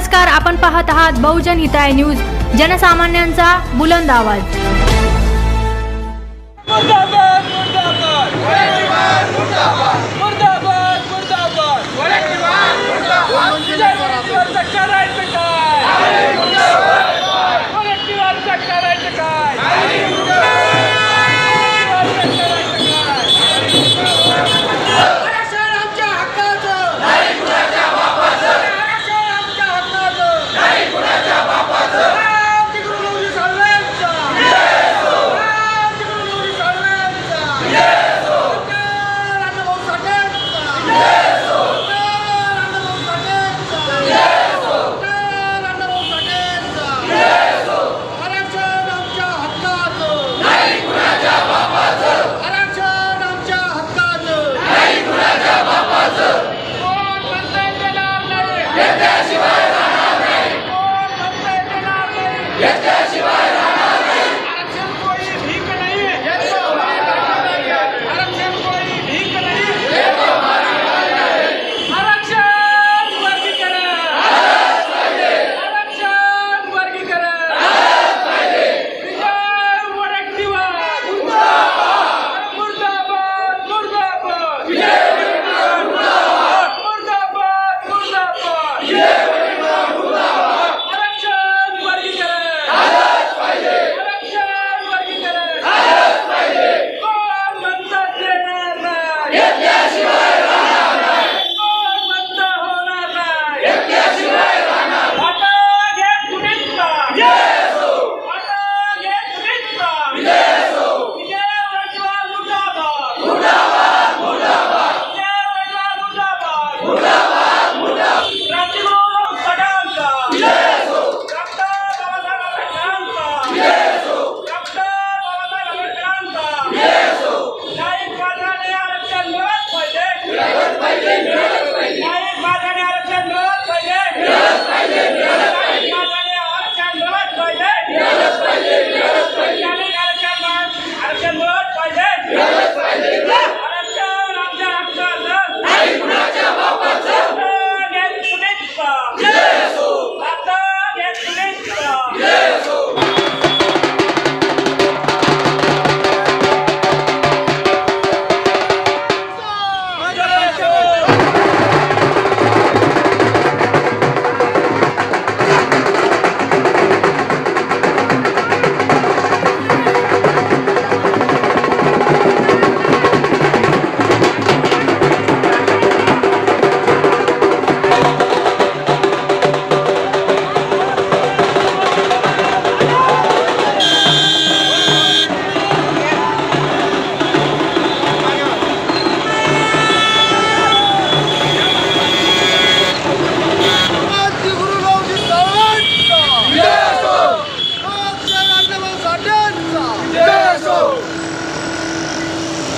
नमस्कार, आपण पाहत आहात बहुजन हिताय न्यूज, जनसामान्यांचा बुलंद आवाज। मुर्दाबाद मुर्दाबाद मुर्दाबाद मुर्दाबाद मुर्दाबाद मुर्दाबाद करायचं काय? मुर्दाबाद करायचं काय?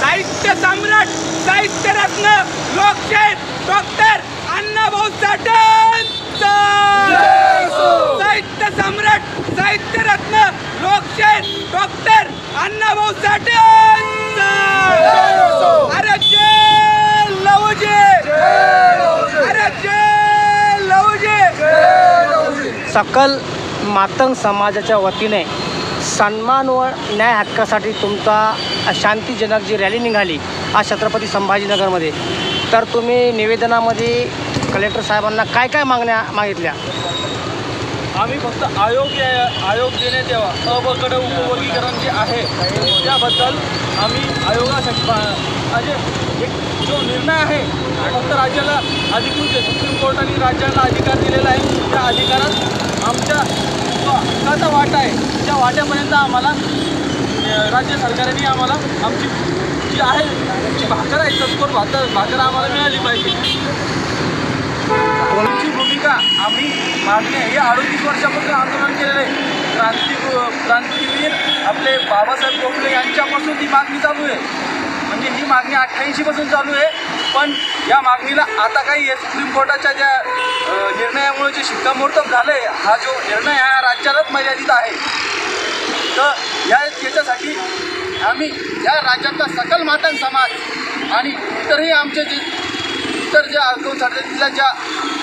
साहित्य सम्राट, साहित्य रत्न, लोकशाहीर डॉक्टर अण्णाभाऊ साठेंचा साहित्य सम्राट, साहित्य रत्न, लोकशाहीर डॉक्टर अण्णाभाऊ साठेंचा अरे जय लहुजी, अरे जय लहुजी। सकल मातंग समाजाच्या वतीने सन्मान व न्याय हक्कासाठी तुमचा शांतीजनक जी रॅली निघाली आज छत्रपती संभाजीनगरमध्ये, तर तुम्ही निवेदनामध्ये कलेक्टर साहेबांना काय काय मागण्या मागितल्या? आम्ही फक्त आयोग देण्यात यावा, अ-ब-कडे उपवर्गीकरण जे आहे त्याबद्दल आम्ही आयोगासाठी म्हणजे एक जो निर्णय आहे फक्त राज्याला अधिकृत आहे, सुप्रीम कोर्टाने राज्याला अधिकार दिलेला आहे, त्या अधिकारात आमच्या हक्काचा वाटा आहे, त्या वाट्यापर्यंत आम्हाला राज्य सरकारने आम्हाला आमची जी आहे जी भाकर आहे तत्पर भाकर आम्हाला मिळाली पाहिजे। आमची भूमिका आम्ही मागणी हे 38 वर्षापासून आंदोलन केलेलं आहे। क्रांतीवीर आपले बाबासाहेब गोखले यांच्यापासून ही मागणी चालू आहे, म्हणजे ही मागणी 88 पासून चालू आहे। पण या मागणीला आता काही सुप्रीम कोर्टाच्या ज्या निर्णयामुळे जे शिक्कामोर्तब झालं आहे, हा जो निर्णय हा राज्यालाच मर्यादित आहे, तर याच्यासाठी आम्ही या राज्यातला सकल मातंग समाज आणि इतरही आमचे जे इतर ज्या अल्पसंख्याकातल्या ज्या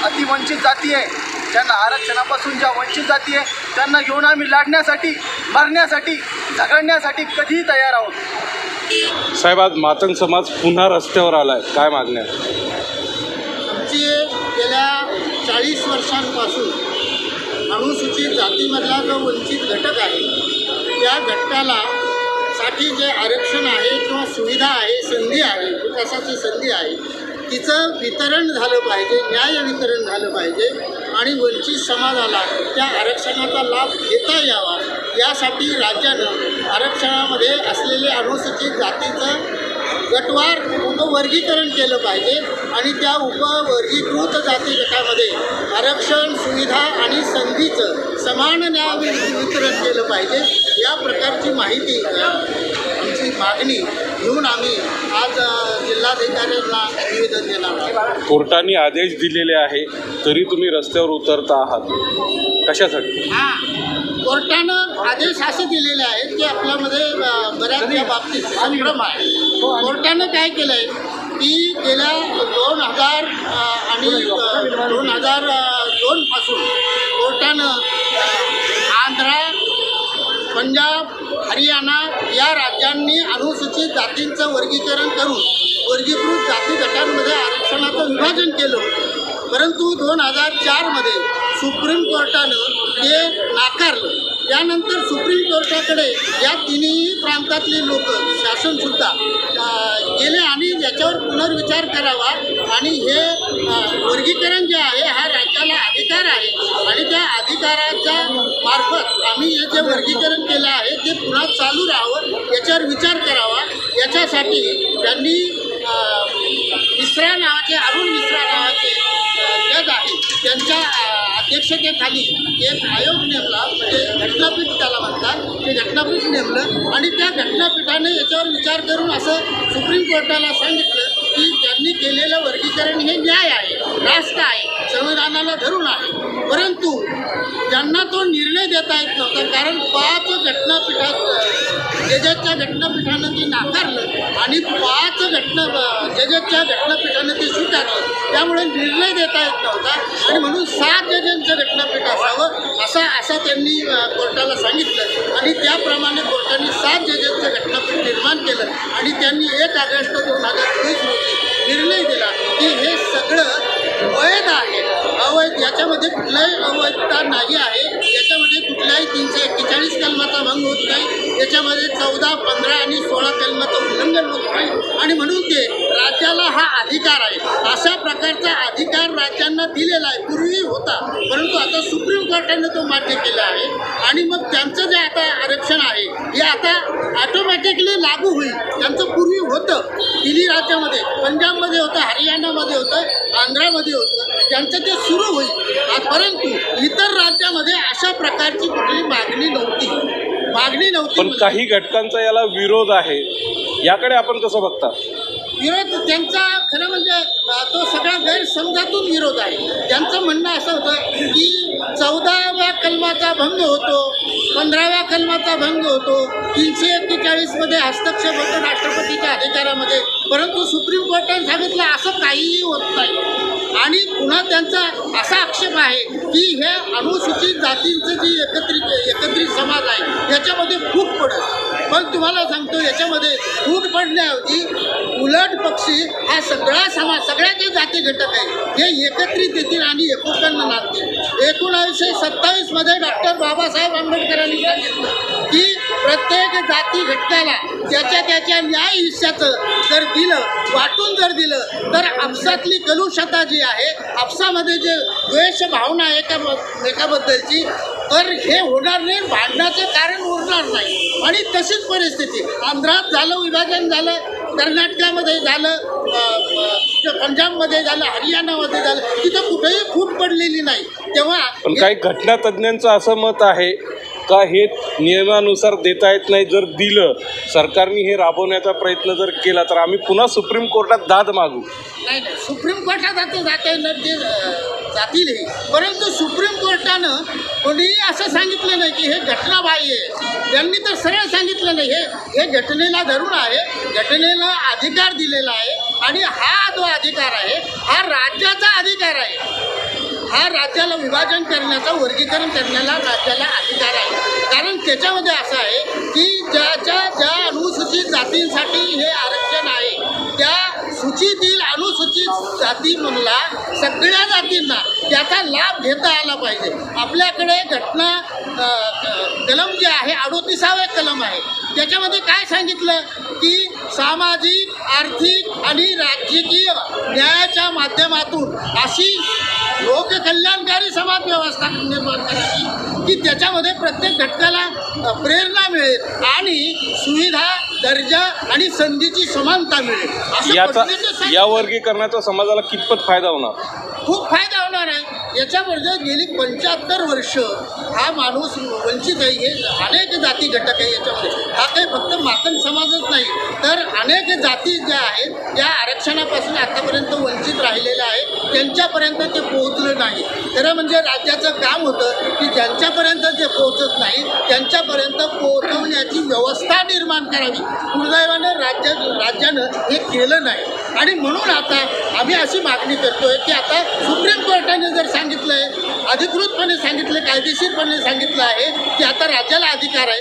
अतिवंचित जाती आहे ज्यांना आरक्षणापासून ज्या वंचित जाती आहे त्यांना घेऊन आम्ही लढण्यासाठी, मरण्यासाठी, झगडण्यासाठी कधीही तयार आहोत. साहेब, आज मातंग समाज पुन्हा रस्त्यावर आलाय, काय मागण्या? आमची गेल्या 40 वर्षांपासून अनुसूचित जातीमधला जो वंचित घटक आहे त्या घटकाला साठी जे आरक्षण आहे किंवा सुविधा आहे, संधी आहे, विकासाची संधी आहे, तिचं वितरण झालं पाहिजे, न्याय वितरण झालं पाहिजे आणि वंचित समाजाला त्या आरक्षणाचा लाभ घेता यावा यासाठी राज्यानं आरक्षणामध्ये असलेले अनुसूचित जातीचं गटवार उपवर्गीकरण केलं पाहिजे आणि त्या उपवर्गीकृत जाती गटामध्ये आरक्षण, सुविधा आणि संधीचं समान न्याय वितरण केलं पाहिजे. या प्रकारची माहिती आमची मागणी घेऊन आम्ही आज जिल्हाधिकाऱ्यांना निवेदन देणार आहोत. कोर्टाने आदेश दिलेले आहे तरी तुम्ही रस्त्यावर उतरता आहात, कशासाठी? कोर्टानं आदेश असे दिलेले आहेत की आपल्यामध्ये बऱ्याच या बाबतीत संभ्रम आहे. कोर्टानं काय केलं आहे की गेल्या 2000 आणि 2002 पासून कोर्टानं आंध्रा, पंजाब, हरियाणा या राज्यांनी अनुसूचित जातींचं वर्गीकरण करून वर्गीकृत जाती गटांमध्ये आरक्षणाचं विभाजन केलं होतं. परंतु 2004मध्ये सुप्रीम कोर्टानं ते नाकारलं. त्यानंतर सुप्रीम कोर्टाकडे या तिन्ही प्रांतातले लोक, शासनसुद्धा गेले आणि याच्यावर पुनर्विचार करावा आणि हे वर्गीकरण जे आहे हा राज्याला अधिकार आहे आणि त्या अधिकाराच्या मार्फत आम्ही हे जे वर्गीकरण केलं आहे ते पुन्हा चालू राहावं याच्यावर विचार करावा. याच्यासाठी त्यांनी मिश्रा नावाचे, अरुण मिश्रा नावाचे जज आहे त्यांच्या अध्यक्षतेखाली एक आयोग नेमला, म्हणजे घटनापीठ त्याला म्हणतात, ते घटनापीठ नेमलं आणि त्या घटनापीठाने याच्यावर विचार करून असं सुप्रीम कोर्टाला सांगितलं की त्यांनी केलेलं वर्गीकरण हे न्याय आहे, रास्त आहे, संविधानाला धरून आहे. परंतु ज्यांना तो निर्णय देता येत नव्हता कारण 5 जजेसच्या घटनापीठानं ते नाकारलं आणि 5 जजेसच्या घटनापीठानं ते स्वीकारलं. त्यामुळे निर्णय देता येत नव्हता आणि म्हणून 7 जजांचं घटनापीठ असावं असा त्यांनी कोर्टाला सांगितलं आणि त्याप्रमाणे कोर्टाने 7 जजांचं घटनापीठ निर्माण केलं आणि त्यांनी 1 ऑगस्ट 2023 रोजी निर्णय दिला की हे सगळं वैध आहे, अवैध याच्यामध्ये कुठलाही अवैधता नाही आहे. याच्यामध्ये कुठल्याही 341 कलमाचा भंग होत नाही, याच्यामध्ये 14, 15 आणि 16 कलमाचं उल्लंघन होत नाही आणि म्हणून ते राज्याला हा अधिकार आहे. अशा प्रकारचा अधिकार राज्यांना दिलेला आहे, पूर्वी होता, परंतु आता सुप्रीम कोर्टाने तो मान्य केला आहे आणि मग त्यांचं जे आता आरक्षण आहे हे आता ऑटोमॅटिकली लागू होईल. त्यांचं पूर्वी होतं, दिल्ली राज्यामध्ये, पंजाबमध्ये होतं, हरियाणामध्ये होतं, आंध्रामध्ये होतं, त्यांचं ते सुरू होईल. परंतु इतर राज्यामध्ये अशा प्रकारची कुठली मागणी नव्हती. पण काही घटकांचा याला विरोध आहे, याकडे आपण कसं बघता? विरोध त्यांचा खरं म्हणजे तो सगळा गैरसमजातून विरोध आहे. त्यांचं म्हणणं असं होतं की 14व्या कलमाचा भंग होतो, 15व्या कलमाचा भंग होतो, 341मध्ये हस्तक्षेप होतो राष्ट्रपतीच्या अधिकारामध्ये, परंतु सुप्रीम कोर्टाने सांगितलं असं काहीही होत नाही. आणि पुन्हा त्यांचा असा आक्षेप आहे की हे अनुसूचित जातींचं जी एकत्रित समाज आहे याच्यामध्ये फूट पडत. पण तुम्हाला सांगतो याच्यामध्ये फूट पडण्याऐवजी उलट पक्षी हा सगळा समाज, सगळ्या जे जाती घटक आहे हे एकत्रित येतील आणि एकोप्यानं नांदतील. 1927मध्ये डॉक्टर बाबासाहेब आंबेडकरांनी सांगितलं की प्रत्येक जाती घटकाला त्याच्या न्याय हिस्साचं जर दिलं, वाटून जर दिलं तर आपसातली कलुषता जी आहे, आपसामध्ये जे द्वेष भावना आहे एकाबद्दलची, तर हे होणार नाही, भांडणाचं कारण उरणार नाही. आणि तशीच परिस्थिती आंध्रात झालं, विभाजन झालं, कर्नाटकामध्ये झालं, पंजाबमध्ये झालं, हरियाणामध्ये झालं, तिथं कुठेही फूट पडलेली नाही. तेव्हा पण काही घटनातज्ञांचं असं मत आहे का हे नियमानुसार देता येत नाही, जर दिलं सरकारने हे राबवण्याचा प्रयत्न जर केला तर आम्ही पुन्हा सुप्रीम कोर्टात दाद मागू. नाही, सुप्रीम कोर्टात आता जातीलही, परंतु सुप्रीम कोर्टानं कोणीही असं सांगितलं नाही की हे घटनाबाह्य आहे. त्यांनी तर सरळ सांगितलं नाही, हे घटनेला धरून आहे, घटनेला अधिकार दिलेला आहे आणि हा जो अधिकार आहे हा राज्याचा अधिकार आहे. हा राज्याला विभाजन करण्याचा, वर्गीकरण करण्याला राज्याला अधिकार आहे. कारण त्याच्यामध्ये असं आहे की ज्या अनुसूचित जातींसाठी हे आरक्षण आहे, त्या सूचीतील अनुसूचित जातीमधला सगळ्या जातींना त्याचा लाभ घेता आला पाहिजे. आपल्याकडे घटना कलम जे आहे 38वे कलम आहे, त्याच्यामध्ये काय सांगितलं की सामाजिक, आर्थिक आणि राजकीय न्यायाच्या माध्यमातून अशी लोककल्याणकारी समाज व्यवस्था निर्माण करावी की त्याच्यामध्ये प्रत्येक घटकाला प्रेरणा मिळेल आणि सुविधा, दर्जा आणि संधीची समानता मिळेल. असं पद्धतीने सांगितलं. या वर्गीकरणाचा समाजाला कितपत फायदा होणार? खूप फायदा होणार आहे. याच्यामध्ये गेली 75 वर्ष हा माणूस वंचित आहे. हे अनेक जाती घटक आहे याच्यामध्ये. हा काही फक्त मातंग समाजच नाही, तर अनेक जाती ज्या आहेत त्या आरक्षणापासून आतापर्यंत वंचित राहिलेल्या आहेत. त्यांच्यापर्यंत ते पोहोचलं नाही. खरं म्हणजे राज्याचं काम होतं की ज्यांच्यापर्यंत जे पोहोचत नाही त्यांच्यापर्यंत पोहोचवण्याची व्यवस्था निर्माण करावी. दुर्दैवानं राज्यानं हे केलं नाही आणि म्हणून आता आम्ही अशी मागणी करतोय की आता सुप्रीम कोर्टाने जर सांगितलं आहे, अधिकृतपणे सांगितलं, कायदेशीरपणे सांगितलं आहे की आता राज्याला अधिकार आहे,